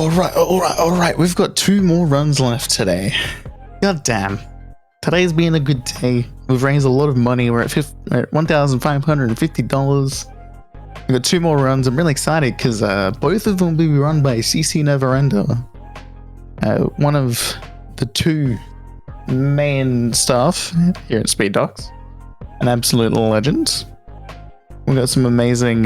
All right. We've got 2 more runs left today. God damn. Today's been a good day. We've raised a lot of money. We're at $1,550. We've got 2 more runs. I'm really excited because both of them will be run by CCNeverender. One of the 2 main staff here at Speed Docs. An absolute legend. We've got some amazing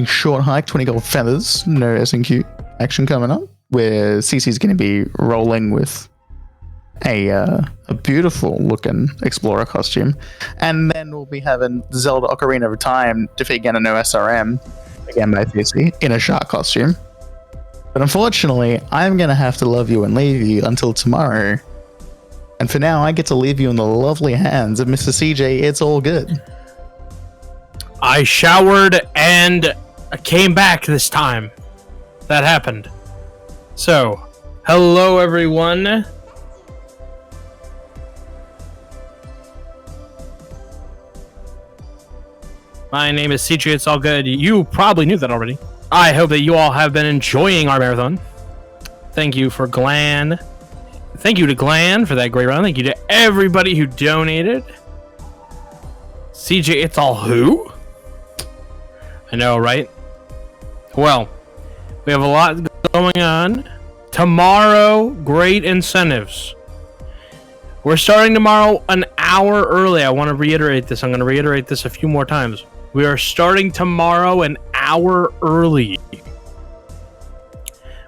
short hike, 20 gold feathers, no S&Q action coming up, where CC's going to be rolling with a beautiful looking explorer costume, and then we'll be having Zelda Ocarina of Time defeat Ganon no SRM again by CC in a shark costume. But unfortunately, I'm going to have to love you and leave you until tomorrow. And for now, I get to leave you in the lovely hands of Mr. CJ. It's all good. I showered and came back this time. That happened. So, hello everyone. My name is CJitsallGewd. You probably knew that already. I hope that you all have been enjoying our marathon. Thank you for Glan. Thank you to Glan for that great run. Thank you to everybody who donated. CJ, it's all who? I know, right? Well, we have a lot going on. Tomorrow, great incentives. We're starting tomorrow an hour early. I want to reiterate this. I'm going to reiterate this a few more times. We are starting tomorrow an hour early.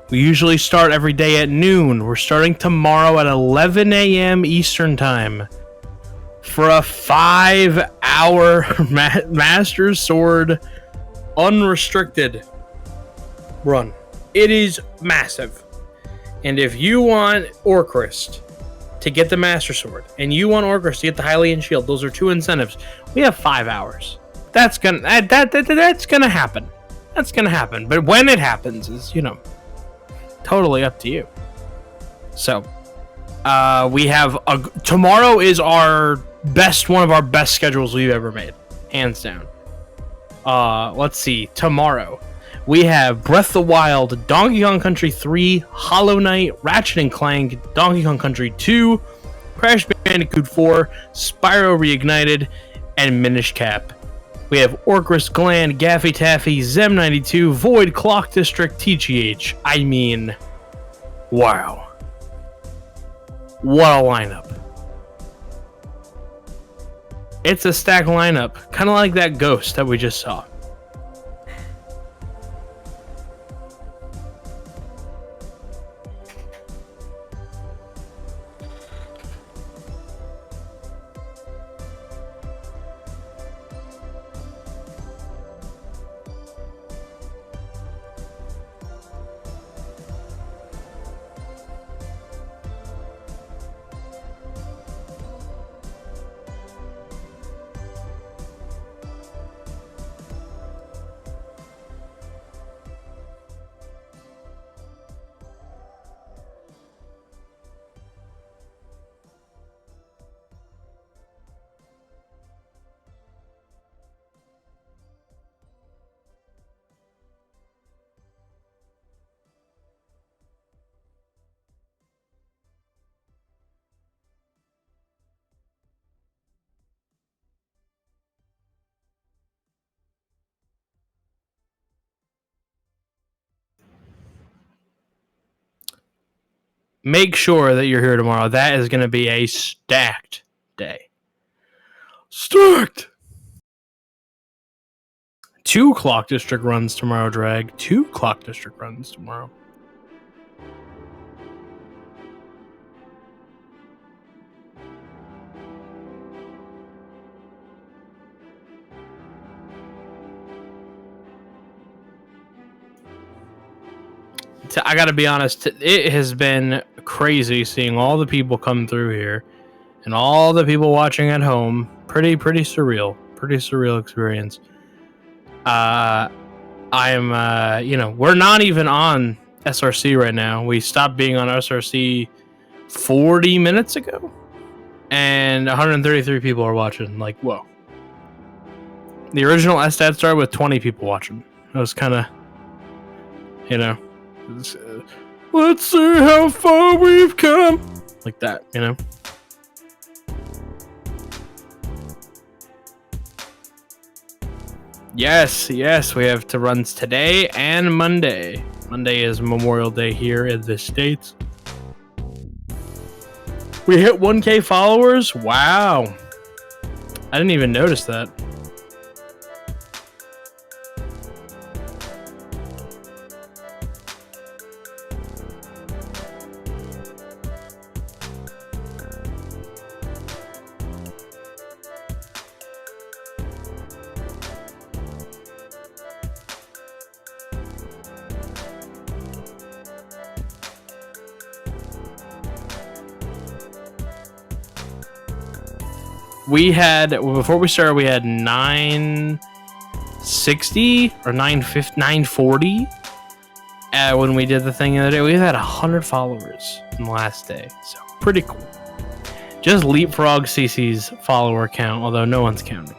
We usually start every day at noon. We're starting tomorrow at 11 a.m. Eastern Time for a 5-hour Master Sword unrestricted run. It is massive. And if you want Orcrist to get the Master Sword, and you want Orcrist to get the Hylian Shield, those are 2 incentives. We have 5 hours. That's gonna happen. That's gonna happen. But when it happens is, totally up to you. So, we have tomorrow is one of our best schedules we've ever made, hands down. Let's see. Tomorrow we have Breath of the Wild, Donkey Kong Country 3, Hollow Knight, Ratchet & Clank, Donkey Kong Country 2, Crash Bandicoot 4, Spyro Reignited, and Minish Cap. We have Orcrist, Gland, Gaffy Taffy, Zem 92, Void, Clock District, TGH. I mean, wow. What a lineup. It's a stacked lineup, kind of like that ghost that we just saw. Make sure that you're here tomorrow. That is going to be a stacked day. Stacked! 2 Clock District runs tomorrow, Drag. 2 Clock District runs tomorrow. I gotta be honest, it has been crazy seeing all the people come through here and all the people watching at home. Pretty surreal. Pretty surreal experience. We're not even on SRC right now. We stopped being on SRC 40 minutes ago, and 133 people are watching. Like, whoa. The original SStat started with 20 people watching. It was kind of, Let's see how far we've come. Like that, you know? Yes, we have to runs today and Monday. Monday is Memorial Day here in the States. We hit 1K followers? Wow. I didn't even notice that. We had, before we started, we had 960 or 940 when we did the thing the other day. We had 100 followers in the last day, so pretty cool. Just leapfrog CC's follower count, although no one's counting.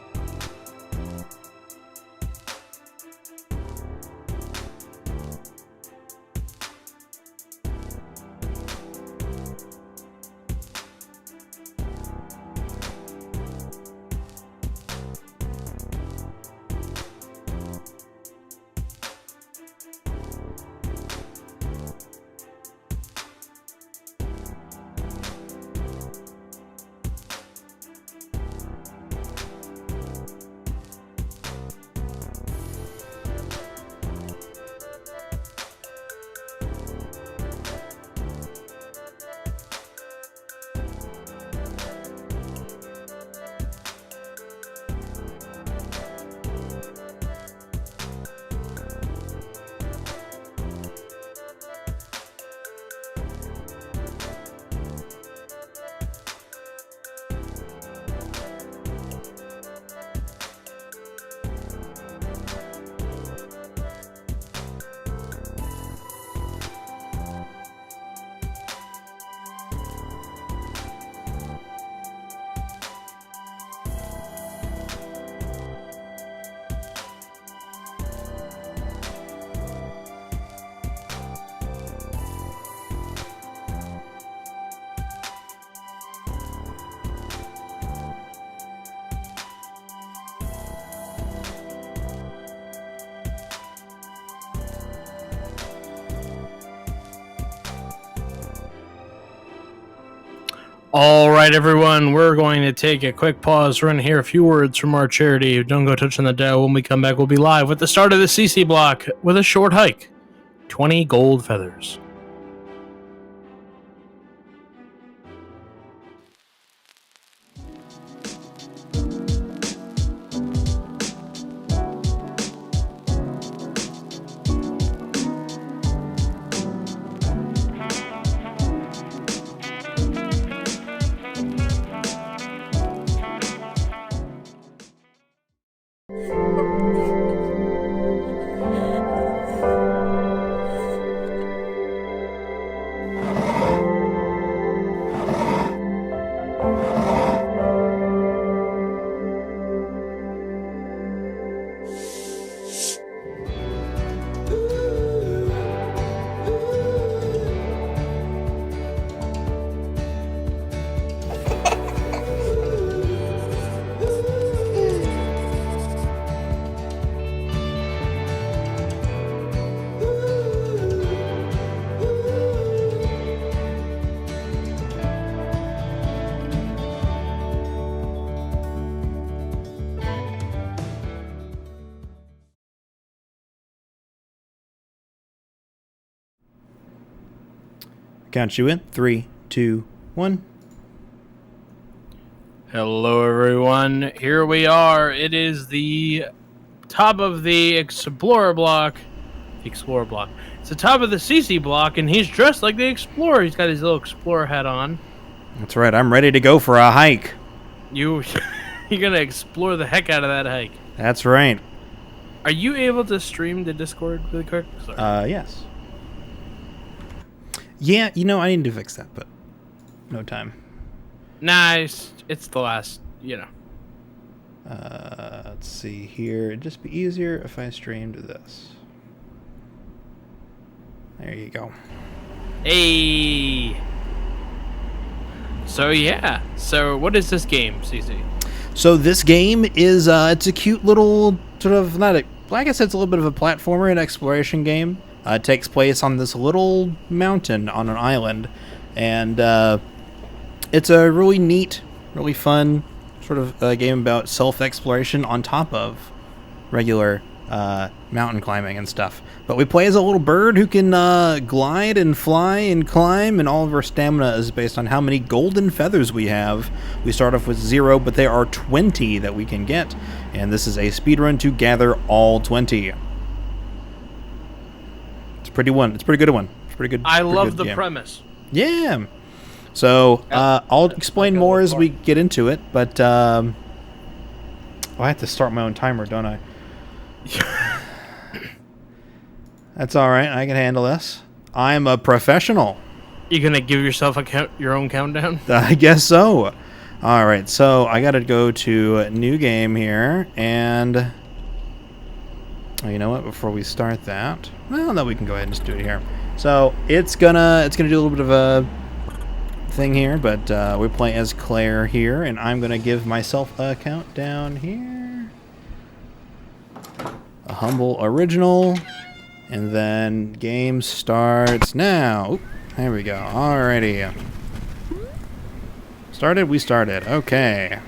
All right, everyone, we're going to take a quick pause. We're going to hear a few words from our charity. Don't go touching the dough. When we come back, we'll be live with the start of the CC block with a short hike. 20 gold feathers. Count you in. 3, 2, 1. Hello, everyone. Here we are. It is the top of the Explorer block. It's the top of the CC block, and he's dressed like the Explorer. He's got his little Explorer hat on. That's right. I'm ready to go for a hike. You're going to explore the heck out of that hike. That's right. Are you able to stream to Discord really quick? Sorry. Yes. Yeah, you know, I need to fix that, but no time. Nice. It's the last, you know. Let's see here. It'd just be easier if I streamed this. There you go. Hey. So yeah. So what is this game, CC? So this game is it's a cute little sort of like I said, it's a little bit of a platformer and exploration game. It takes place on this little mountain on an island, and it's a really neat, really fun sort of game about self-exploration on top of regular mountain climbing and stuff. But we play as a little bird who can glide and fly and climb, and all of our stamina is based on how many golden feathers we have. We start off with 0, but there are 20 that we can get, and this is a speedrun to gather all 20. It's a pretty one. It's a pretty good one. It's pretty good. I love good the game. premise. Yeah. So I'll explain more as we get into it, but I have to start my own timer, don't I? That's all right. I can handle this. I'm a professional. You gonna give yourself your own countdown? I guess so. All right. So I got to go to a new game here, and you know what? Before we start that, well, no, we can go ahead and just do it here. So it's gonna do a little bit of a thing here, but we play as Claire here, and I'm gonna give myself a countdown here. A humble original. And then game starts now. Oop, there we go. Alrighty. Started? We started. Okay.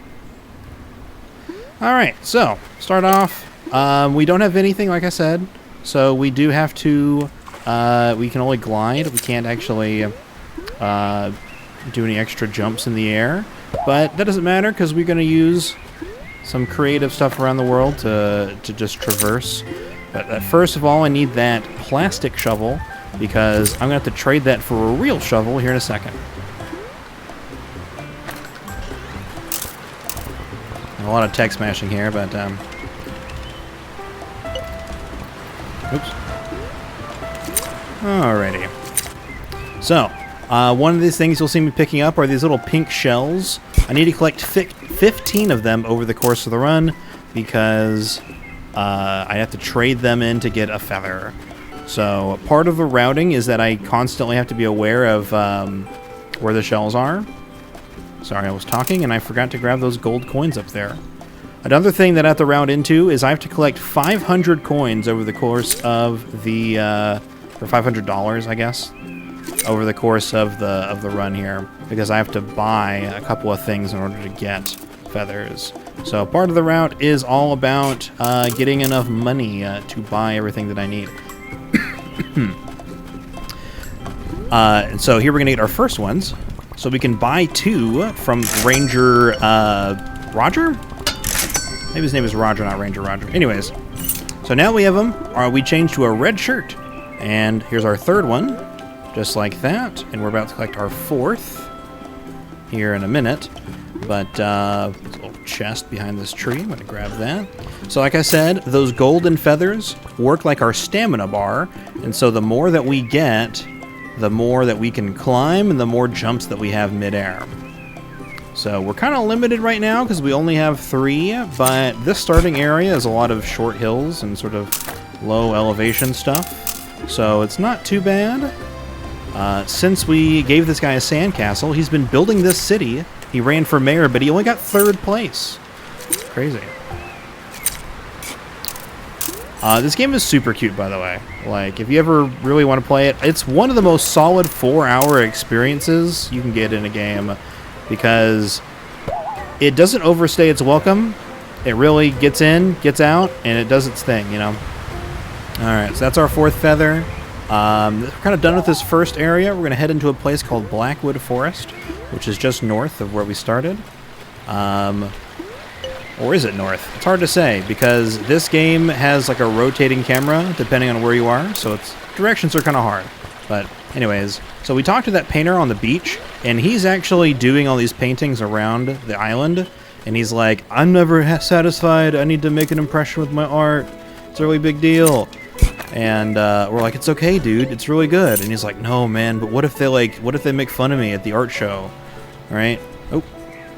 Alright, so start off. We don't have anything, like I said. So we do have to... we can only glide. We can't actually do any extra jumps in the air. But that doesn't matter because we're going to use some creative stuff around the world to just traverse. But first of all, I need that plastic shovel because I'm going to have to trade that for a real shovel here in a second. A lot of text smashing here, but oops. Alrighty. So, one of these things you'll see me picking up are these little pink shells. I need to collect 15 of them over the course of the run because... I have to trade them in to get a feather. So part of the routing is that I constantly have to be aware of where the shells are. Sorry, I was talking and I forgot to grab those gold coins up there. Another thing that I have to route into is I have to collect 500 coins over the course of the, or $500, I guess, over the course of the run here, because I have to buy a couple of things in order to get feathers. So part of the route is all about getting enough money to buy everything that I need. And so here we're going to get our first ones. So we can buy 2 from Ranger Roger? Maybe his name is Roger, not Ranger Roger. Anyways, so now we have them. We change to a red shirt. And here's our 3rd one, just like that. And we're about to collect our 4th here in a minute. But there's a little chest behind this tree. I'm going to grab that. So like I said, those golden feathers work like our stamina bar. And so the more that we get, the more that we can climb and the more jumps that we have midair. So we're kind of limited right now because we only have 3. But this starting area is a lot of short hills and sort of low elevation stuff. So it's not too bad. Since we gave this guy a sandcastle, he's been building this city. He ran for mayor, but he only got 3rd place. Crazy. This game is super cute, by the way. Like, if you ever really want to play it, it's one of the most solid 4-hour experiences you can get in a game because it doesn't overstay its welcome. It really gets in, gets out, and it does its thing, you know? Alright, so that's our 4th feather. We're kind of done with this first area. We're going to head into a place called Blackwood Forest, which is just north of where we started. Or is it north? It's hard to say, because this game has like a rotating camera, depending on where you are, so its directions are kind of hard. But anyways, so we talked to that painter on the beach, and he's actually doing all these paintings around the island, and he's like, I'm never satisfied, I need to make an impression with my art. It's a really big deal. And we're like, it's okay, dude, it's really good. And he's like, no, man, but what if they make fun of me at the art show? All right. Oh,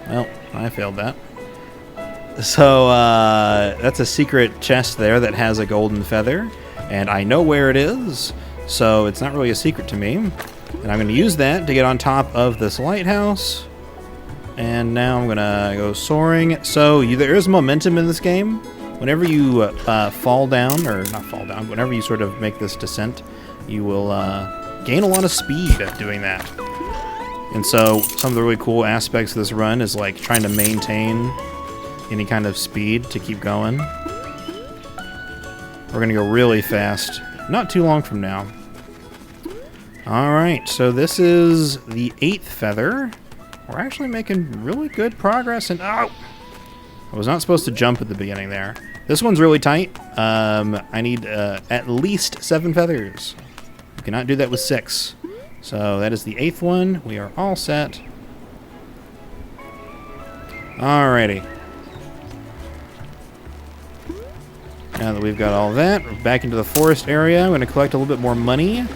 well, I failed that. So that's a secret chest there that has a golden feather, and I know where it is. so it's not really a secret to me. And I'm going to use that to get on top of this lighthouse. And now I'm going to go soaring. So there is momentum in this game. Whenever you fall down, or not fall down, whenever you sort of make this descent, you will gain a lot of speed doing that. And so some of the really cool aspects of this run is like trying to maintain any kind of speed to keep going. We're going to go really fast, not too long from now. Alright, so this is the 8th feather. We're actually making really good progress, and oh! I was not supposed to jump at the beginning there. This one's really tight. I need at least 7 feathers. You cannot do that with 6. So that is the 8th one. We are all set. Alrighty. Now that we've got all that, we're back into the forest area. I'm going to collect a little bit more money.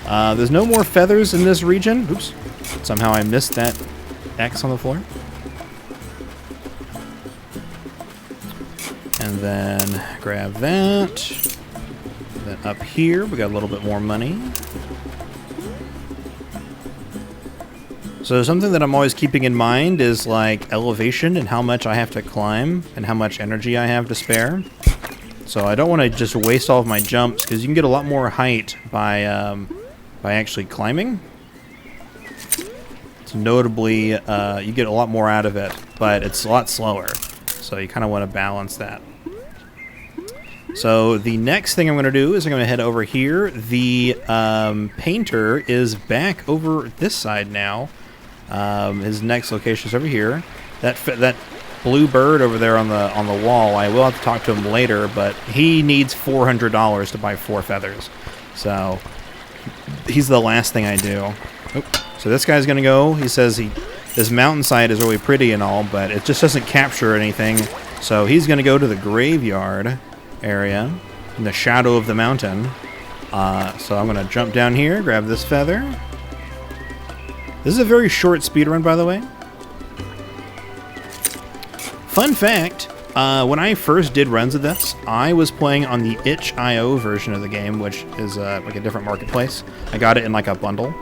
There's no more feathers in this region. Oops. Somehow I missed that X on the floor. And then grab that. Then up here, we got a little bit more money. So something that I'm always keeping in mind is like elevation and how much I have to climb and how much energy I have to spare. So I don't want to just waste all of my jumps because you can get a lot more height by actually climbing. So notably, you get a lot more out of it, but it's a lot slower. So you kind of want to balance that. So the next thing I'm going to do is I'm going to head over here. The painter is back over this side now. His next location is over here. That blue bird over there on the wall, I will have to talk to him later, but he needs $400 to buy 4 feathers. So he's the last thing I do. Oop. So this guy's going to go. He says this mountainside is really pretty and all, but it just doesn't capture anything. So he's going to go to the graveyard area in the shadow of the mountain. So I'm going to jump down here, grab this feather. This is a very short speed run, by the way. Fun fact, when I first did runs of this, I was playing on the itch.io version of the game, which is like a different marketplace. I got it in like a bundle.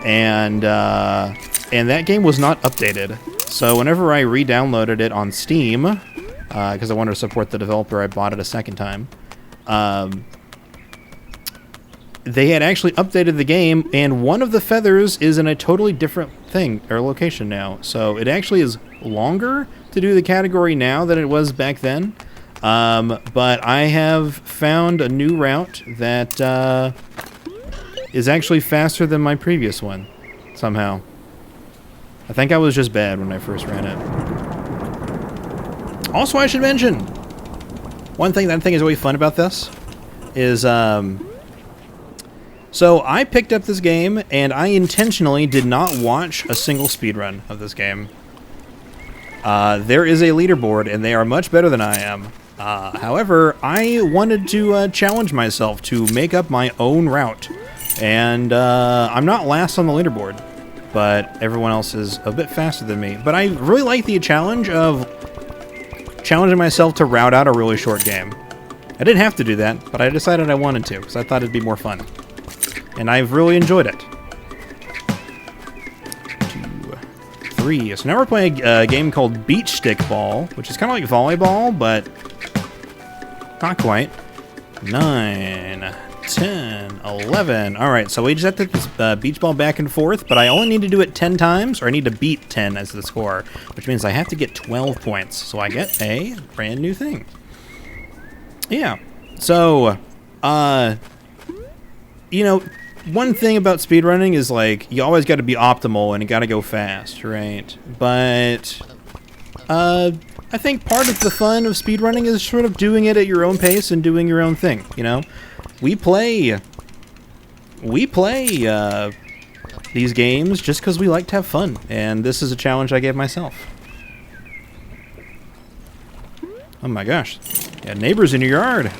And that game was not updated. So whenever I re-downloaded it on Steam, because I wanted to support the developer, I bought it a second time. They had actually updated the game, and one of the feathers is in a totally different thing or location now. So it actually is longer to do the category now than it was back then. But I have found a new route that is actually faster than my previous one, somehow. I think I was just bad when I first ran it. Also, I should mention, one thing that I think is really fun about this is, so I picked up this game, and I intentionally did not watch a single speedrun of this game. There is a leaderboard, and they are much better than I am. However, I wanted to challenge myself to make up my own route. And I'm not last on the leaderboard, but everyone else is a bit faster than me. But I really like the challenge of challenging myself to route out a really short game. I didn't have to do that, but I decided I wanted to, because I thought it'd be more fun. And I've really enjoyed it. 2, 3. So now we're playing a game called Beach Stick Ball, which is kind of like volleyball, but not quite. 9, 10, 11. Alright, so we just have to this beach ball back and forth, but I only need to do it 10 times, or I need to beat 10 as the score, which means I have to get 12 points. So I get a brand new thing. Yeah. So, you know, one thing about speedrunning is, like, you always got to be optimal and you got to go fast, right? But I think part of the fun of speedrunning is sort of doing it at your own pace and doing your own thing, you know? We play these games just because we like to have fun, and this is a challenge I gave myself. Oh my gosh. Yeah, neighbors in your yard.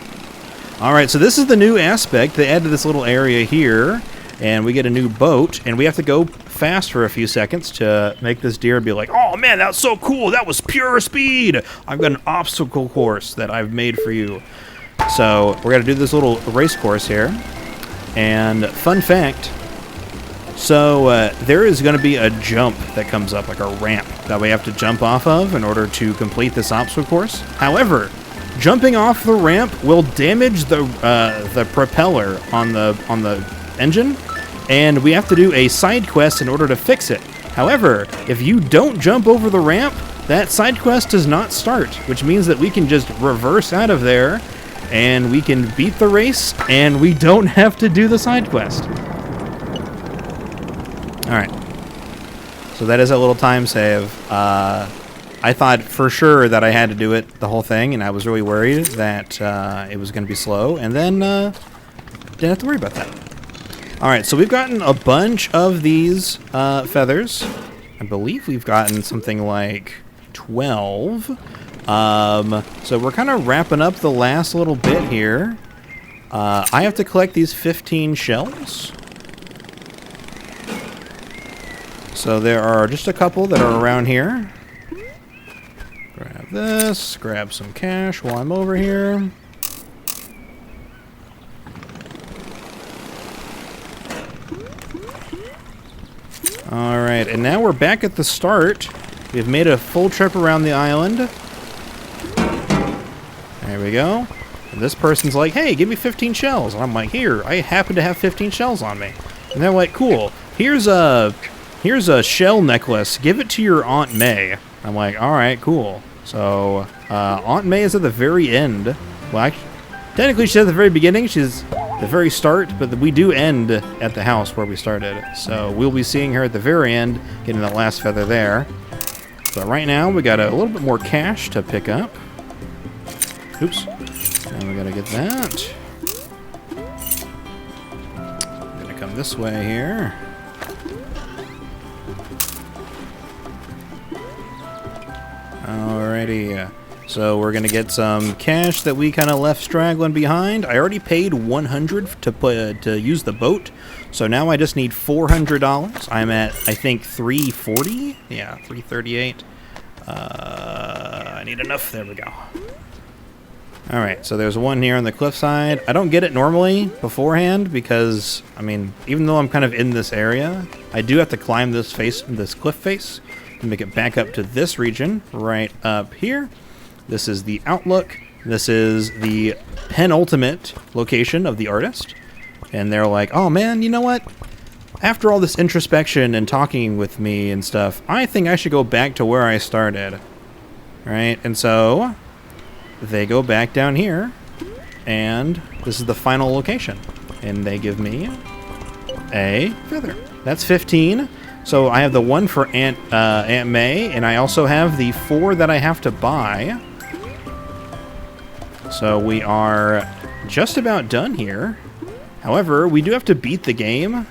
Alright, so this is the new aspect. They added this little area here, and we get a new boat, and we have to go fast for a few seconds to make this deer be like, oh man, that was so cool, that was pure speed! I've got an obstacle course that I've made for you. So we're going to do this little race course here. And fun fact, so there is going to be a jump that comes up, like a ramp that we have to jump off of in order to complete this obstacle course. However, jumping off the ramp will damage the propeller on the engine, and we have to do a side quest in order to fix it. However, if you don't jump over the ramp, that side quest does not start, which means that we can just reverse out of there, and we can beat the race, and we don't have to do the side quest. Alright. So that is a little time save. I thought for sure that I had to do it, the whole thing, and I was really worried that it was going to be slow, and then didn't have to worry about that. Alright, so we've gotten a bunch of these feathers. I believe we've gotten something like 12. So we're kind of wrapping up the last little bit here. I have to collect these 15 shells. So there are just a couple that are around here. Grab this, grab some cash while I'm over here. Alright, and now we're back at the start. We've made a full trip around the island. There we go. And this person's like, hey, give me 15 shells. And I'm like, here, I happen to have 15 shells on me. And they're like, cool, here's a shell necklace. Give it to your Aunt May. I'm like, alright, cool. So, Aunt May is at the very end. Well, technically she's at the very beginning. She's the very start, but we do end at the house where we started. So we'll be seeing her at the very end, getting that last feather there. But right now, we got a little bit more cash to pick up. Oops. And we gotta get that. I'm gonna come this way here. Alrighty. So we're gonna get some cash that we kind of left straggling behind. I already paid $100 to use the boat, so now I just need $400. I'm at, I think, $340. Yeah, $338. I need enough. There we go. All right, so there's one here on the cliffside. I don't get it normally beforehand because, I mean, even though I'm kind of in this area, I do have to climb this cliff face to make it back up to this region right up here. This is the outlook. This is the penultimate location of the artist. And they're like, oh man, you know what? After all this introspection and talking with me and stuff, I think I should go back to where I started. Right? And so they go back down here, and this is the final location. And they give me a feather. That's 15. So I have the one for Aunt May, and I also have the 4 that I have to buy. So we are just about done here. However, we do have to beat the game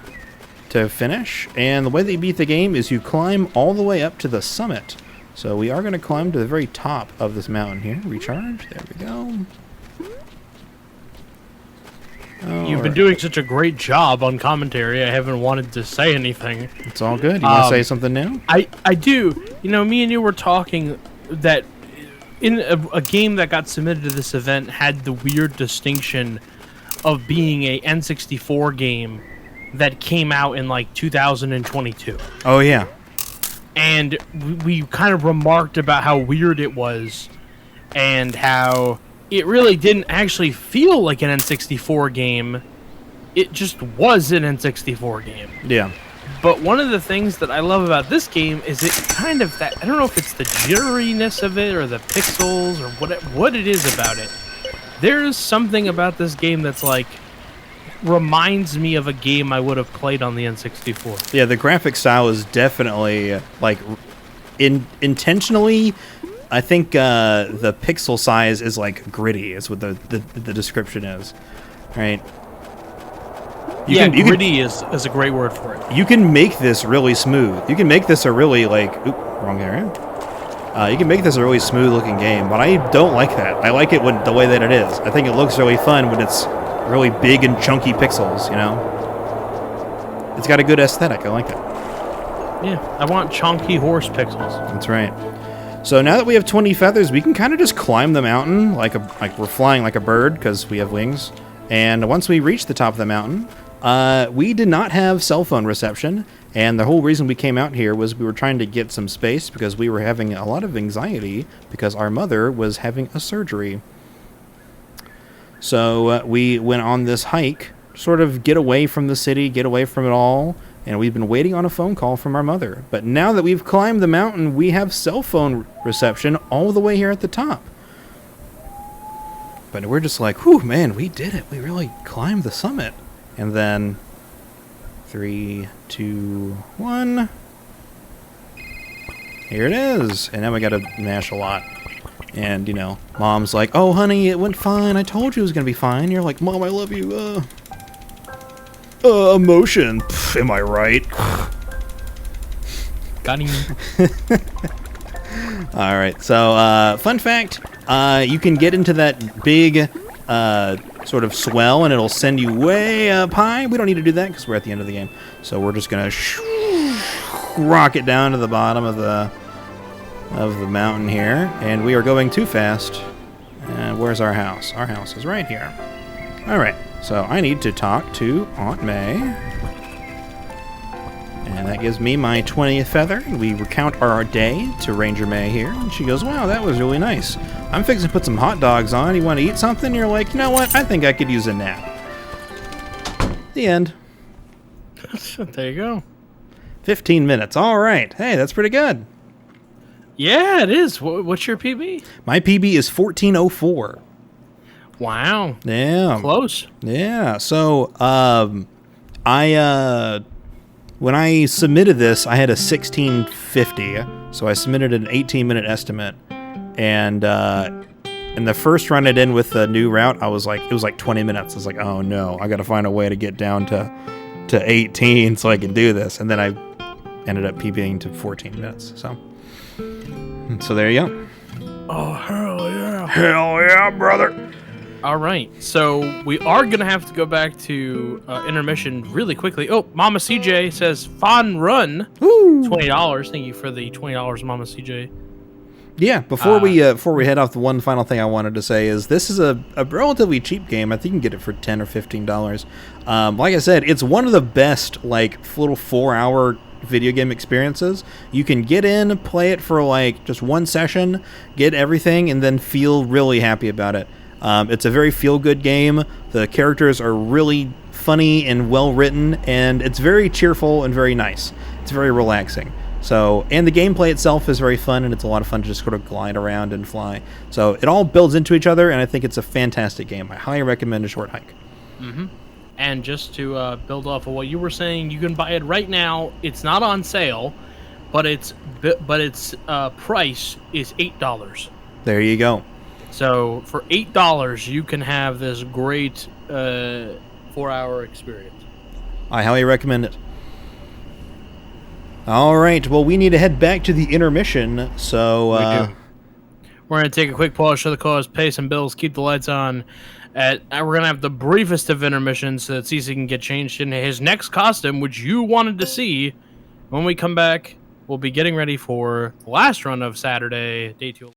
to finish, and the way that you beat the game is you climb all the way up to the summit. So we are going to climb to the very top of this mountain here. Recharge. There we go. You've been doing such a great job on commentary, I haven't wanted to say anything. It's all good. You want to say something new? I do. You know, me and you were talking that in a game that got submitted to this event had the weird distinction of being a N64 game that came out in like 2022. Oh, yeah. And we kind of remarked about how weird it was and how it really didn't actually feel like an N64 game. It just was an N64 game. Yeah. But one of the things that I love about this game is it kind of that, I don't know if it's the jitteriness of it or the pixels or what it is about it. There's something about this game that's like, reminds me of a game I would have played on the N64. Yeah, the graphic style is definitely, like, intentionally, I think the pixel size is, like, gritty, is what the description is, right? Gritty is a great word for it. You can make this really smooth. You can make this a really, like... Oop, wrong area. You can make this a really smooth-looking game, but I don't like that. I like it when the way that it is. I think it looks really fun when it's really big and chunky pixels, you know? It's got a good aesthetic. I like it. Yeah, I want chunky horse pixels. That's right. So now that we have 20 feathers, we can kind of just climb the mountain like we're flying like a bird because we have wings. And once we reach the top of the mountain, we did not have cell phone reception, and the whole reason we came out here was we were trying to get some space because we were having a lot of anxiety because our mother was having a surgery. So we went on this hike, sort of get away from the city, get away from it all, and we've been waiting on a phone call from our mother. But now that we've climbed the mountain, we have cell phone reception all the way here at the top. But we're just like, whew, man, we did it. We really climbed the summit. And then 3, 2, 1. Here it is. And now we gotta mash a lot. And, you know, Mom's like, oh, honey, it went fine. I told you it was gonna be fine. You're like, Mom, I love you. Emotion. Pff, am I right? Got him. All right. So, fun fact, you can get into that big sort of swell, and it'll send you way up high. We don't need to do that because we're at the end of the game. So we're just going to rocket down to the bottom of the mountain here, and we are going too fast. Where's our house? Our house is right here. All right. So I need to talk to Aunt May. And that gives me my 20th feather. And we recount our day to Ranger May here. And she goes, wow, that was really nice. I'm fixing to put some hot dogs on. You want to eat something? You're like, you know what? I think I could use a nap. The end. There you go. 15 minutes. All right. Hey, that's pretty good. Yeah, it is. What's your PB? My PB is 1404. Wow. Yeah. Close. Yeah. So, when I submitted this, I had a 1650, so I submitted an 18-minute estimate, and in the first run I did with the new route, it was like 20 minutes. I was like, oh no, I got to find a way to get down to 18 so I can do this, and then I ended up PBing to 14 minutes. So there you go. Oh hell yeah! Hell yeah, brother! All right, so we are gonna have to go back to intermission really quickly. Oh, Mama CJ says fun run. Woo! $20. Thank you for the $20, Mama CJ. Yeah, before we head off, the one final thing I wanted to say is this is a relatively cheap game. I think you can get it for $10 or $15. Like I said, it's one of the best like little 4-hour video game experiences. You can get in, play it for like just one session, get everything, and then feel really happy about it. It's a very feel-good game. The characters are really funny and well-written, and it's very cheerful and very nice. It's very relaxing. So, and the gameplay itself is very fun, and it's a lot of fun to just sort of glide around and fly. So it all builds into each other, and I think it's a fantastic game. I highly recommend A Short Hike. Mm-hmm. And just to build off of what you were saying, you can buy it right now. It's not on sale, but its price is $8. There you go. So for $8, you can have this great 4-hour experience. I highly recommend it. All right. Well, we need to head back to the intermission. So we do. We're going to take a quick pause, show the cause, pay some bills, keep the lights on. We're going to have the briefest of intermissions so that CC can get changed into his next costume, which you wanted to see. When we come back, we'll be getting ready for the last run of Saturday, day 2.